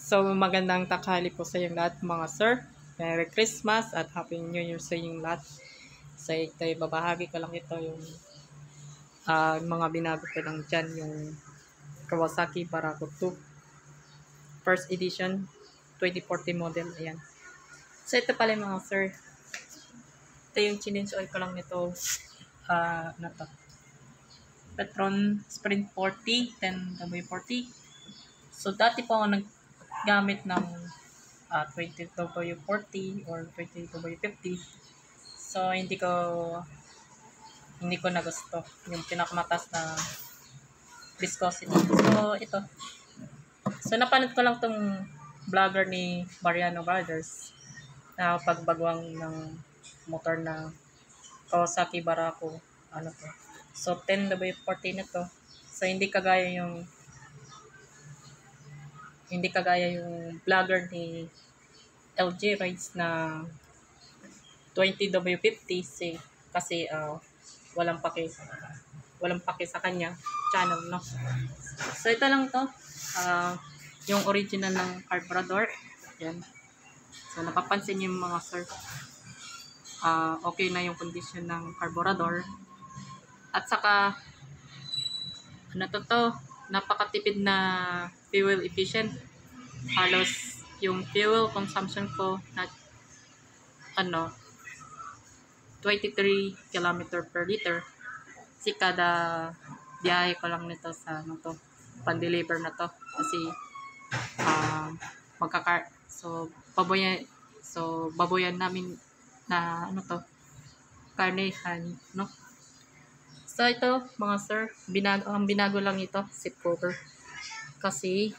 So, magandang taghali po sa inyong lahat mga sir. Merry Christmas at Happy New Year sa inyong lahat. So, ito, babahagi ko lang ito yung mga binago ko lang dyan, yung Kawasaki Barako 2 First Edition 2040 model. Ayan. So, ito pala yung mga sir. Ito yung change oil ko lang nito. Ano to? Petron Sprint 40 10W40. So, dati po ako naggamit ng 20W40 or 20W50. So, hindi ko na gusto yung pinakamataas na viscosity. So, ito. So, napanood ko lang tong vlogger ni Mariano Brothers na pagbagwang ng motor na Kawasaki Barako. Ano to? So, 10W40 na to. So, hindi kagaya yung vlogger ni LG Rides na 20W50 kasi walang pake sa kanya channel, no? So, ito lang to. Yung original ng carburetor. Yan. So, napapansin niyo yung mga sir. Okay na yung condition ng carburetor. At saka, napakatipid na fuel efficient. Halos yung fuel consumption ko na 23 km per liter. Kasi kada biyahe ko lang nito sa pan-deliver na to. Kasi baboyan namin na karnehan, no? So ito mga sir, ang binago lang ito, seat cover. Kasi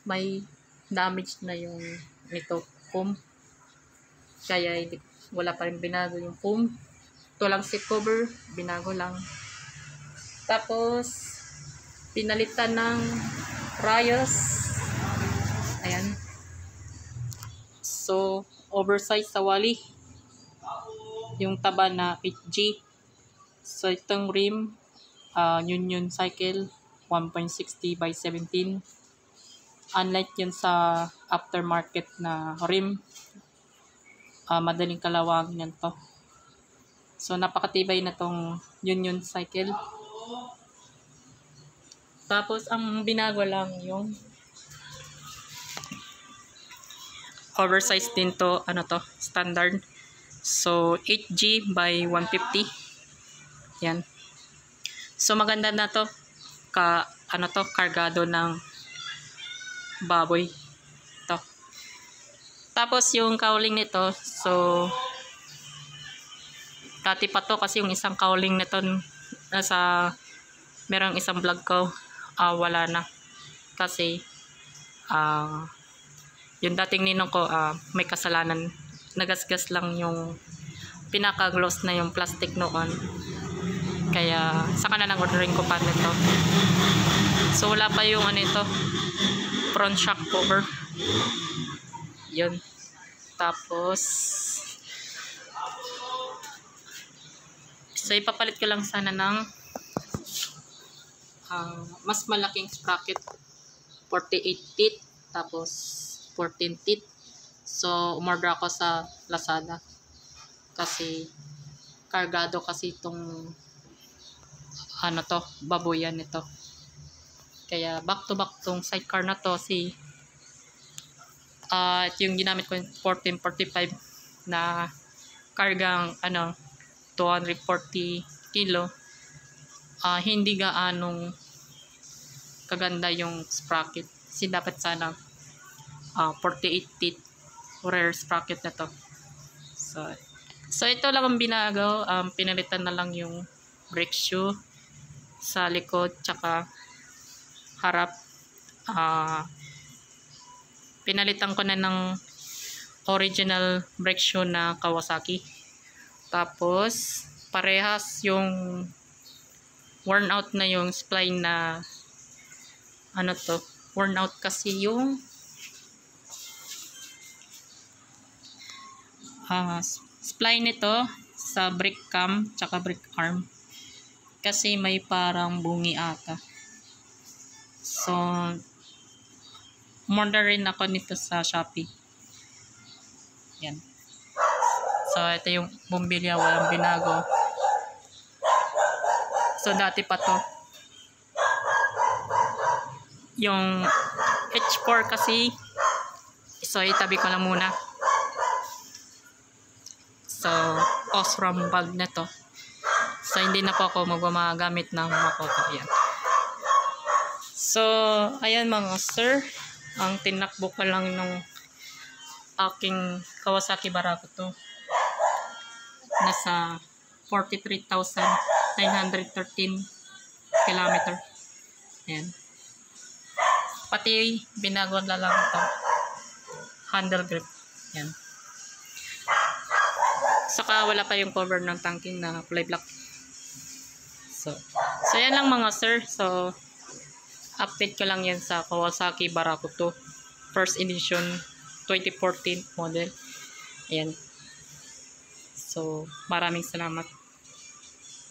may damage na yung foam. Kaya wala pa rin binago yung foam. Ito lang seat cover, binago lang. Tapos pinalitan ng rayos. Ayan. So, oversize sa wali. Yung taba na 8G. So, itong rim, Union Cycle 1.60/17. Unlike yun sa aftermarket na rim, madaling kalawangin yan to. So, napakatibay na tong Union Cycle. Tapos, ang binago lang yung oversize din to, standard. So, 8G/150. Yan. So, maganda na to. Kargado ng baboy. Ito. Tapos, yung cowling nito, so, dati pa to kasi yung isang cowling nito merong isang vlog ko, wala na. Kasi, yung dating ninong ko, may kasalanan. Nagasgas lang yung pinaka-gloss na yung plastic noon. Kaya, saka na lang ordering ko pa nito. So, wala pa yung front shock cover. Yun. Tapos, so, ipapalit ko lang sana ng mas malaking sprocket. 48 teeth. Tapos, 14 teeth. So, umorder ako sa Lazada. Kasi, kargado kasi itong baboyan nito. Kaya, back to back tong sidecar na to. Yung ginamit ko 1445 na kargang 240 kilo. Hindi gaanong kaganda yung sprocket. Kasi dapat sana 48 teeth rear sprocket na to. So ito lang ang binago. Pinalitan na lang yung brake shoe sa likod tsaka harap. Pinalitan ko na ng original brake shoe na Kawasaki. Tapos parehas yung worn out na yung spline na worn out kasi yung spline nito sa brake cam tsaka brake arm. Kasi may parang bungi ata. So, umorder rin ako nito sa Shopee. Yan. So, ito yung bumbilya, walang binago. So, dati pa to. Yung H4 kasi, so, itabi ko lang muna. So, Osram bulb na to. So, hindi na po ako magagamit ng makoko. Ayan. So, ayan mga sir. Ang tinakbo ko lang ng aking Kawasaki Barako to. Nasa 43,913 kilometer. Ayan. Pati binago na lang ito. Handle grip. Ayan. Saka wala pa yung cover ng tanking na fly block. So yan lang mga sir. So, update ko lang yan sa Kawasaki Barako 2. First edition 2014 model. Ayan. So, maraming salamat.